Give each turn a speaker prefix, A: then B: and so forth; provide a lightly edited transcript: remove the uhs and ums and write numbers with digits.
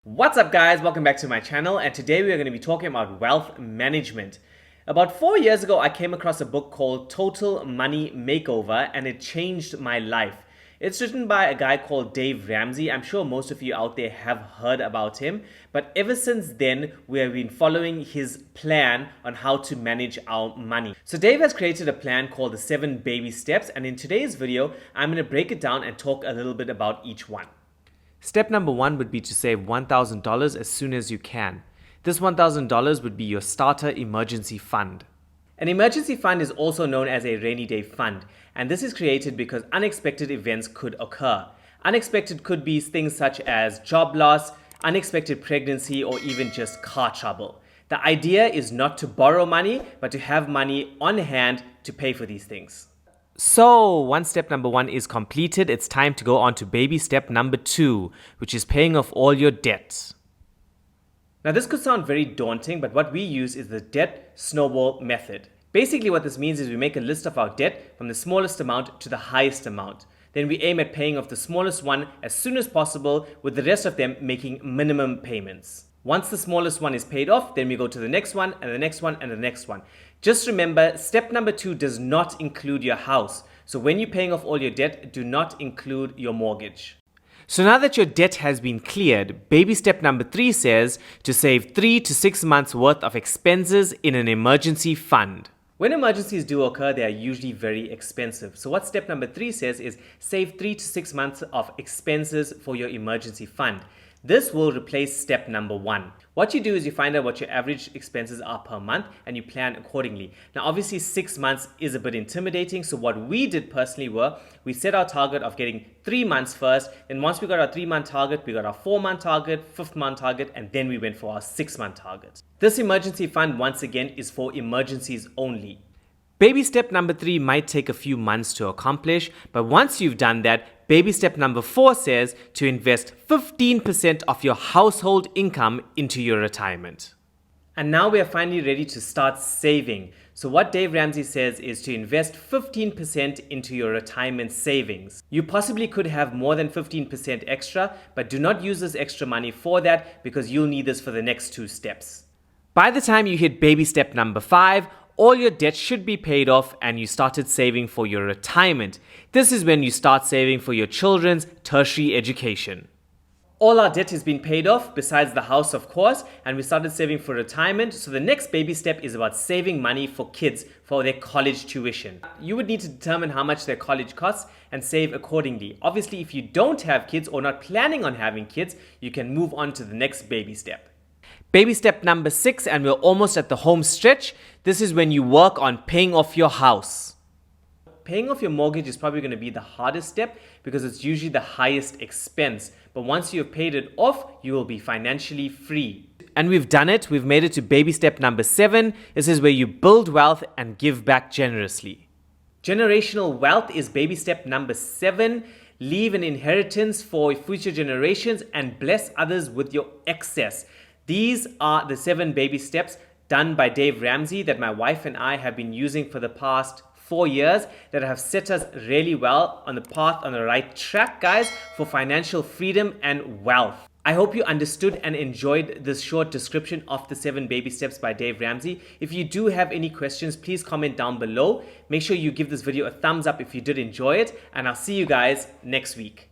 A: What's up guys, welcome back to my channel, and today we are going to be talking about wealth management. About 4 years ago I came across a book called Total Money Makeover and it changed my life. It's written by a guy called Dave Ramsey. I'm sure most of you out there have heard about him, but ever since then we have been following his plan on how to manage our money. So Dave has created a plan called the 7 baby steps, and in today's video I'm going to break it down and talk a little bit about each one. Step number 1 would be to save $1,000 as soon as you can. This $1,000 would be your starter emergency fund. An emergency fund is also known as a rainy day fund, and this is created because unexpected events could occur. Unexpected could be things such as job loss, unexpected pregnancy, or even just car trouble. The idea is not to borrow money, but to have money on hand to pay for these things. So once step number 1 is completed, it's time to go on to baby step number 2, which is paying off all your debt. Now this could sound very daunting, but what we use is the debt snowball method. Basically what this means is we make a list of our debt from the smallest amount to the highest amount. Then we aim at paying off the smallest one as soon as possible, with the rest of them making minimum payments. Once the smallest one is paid off, then we go to the next one and the next one and the next one. Just remember, step number 2 does not include your house. So when you're paying off all your debt, do not include your mortgage. So now that your debt has been cleared, baby step number 3 says to save 3 to 6 months worth of expenses in an emergency fund. When emergencies do occur, they are usually very expensive. So what step number 3 says is save 3 to 6 months of expenses for your emergency fund. This will replace step number 1. What you do is you find out what your average expenses are per month and you plan accordingly. Now obviously 6 months is a bit intimidating, so what we did personally we set our target of getting 3 months first. Then once we got our 3-month target, we got our 4-month target, 5th-month target, and then we went for our 6-month target. This emergency fund, once again, is for emergencies only. Baby step number 3 might take a few months to accomplish, but once you've done that, baby step number 4 says to invest 15% of your household income into your retirement. And now we are finally ready to start saving. So what Dave Ramsey says is to invest 15% into your retirement savings. You possibly could have more than 15% extra, but do not use this extra money for that because you'll need this for the next 2 steps. By the time you hit baby step number 5, all your debt should be paid off and you started saving for your retirement. This is when you start saving for your children's tertiary education. All our debt has been paid off, besides the house of course, and we started saving for retirement. So the next baby step is about saving money for kids for their college tuition. You would need to determine how much their college costs and save accordingly. Obviously, if you don't have kids or not planning on having kids, you can move on to the next baby step. Baby step number 6, and we're almost at the home stretch. This is when you work on paying off your house. Paying off your mortgage is probably going to be the hardest step because it's usually the highest expense. But once you have paid it off, you will be financially free. And we've done it. We've made it to baby step number 7. This is where you build wealth and give back generously. Generational wealth is baby step number 7. Leave an inheritance for future generations and bless others with your excess. These are the 7 baby steps done by Dave Ramsey that my wife and I have been using for the past 4 years that have set us really well on the path, on the right track, guys, for financial freedom and wealth. I hope you understood and enjoyed this short description of the 7 baby steps by Dave Ramsey. If you do have any questions, please comment down below. Make sure you give this video a thumbs up if you did enjoy it, and I'll see you guys next week.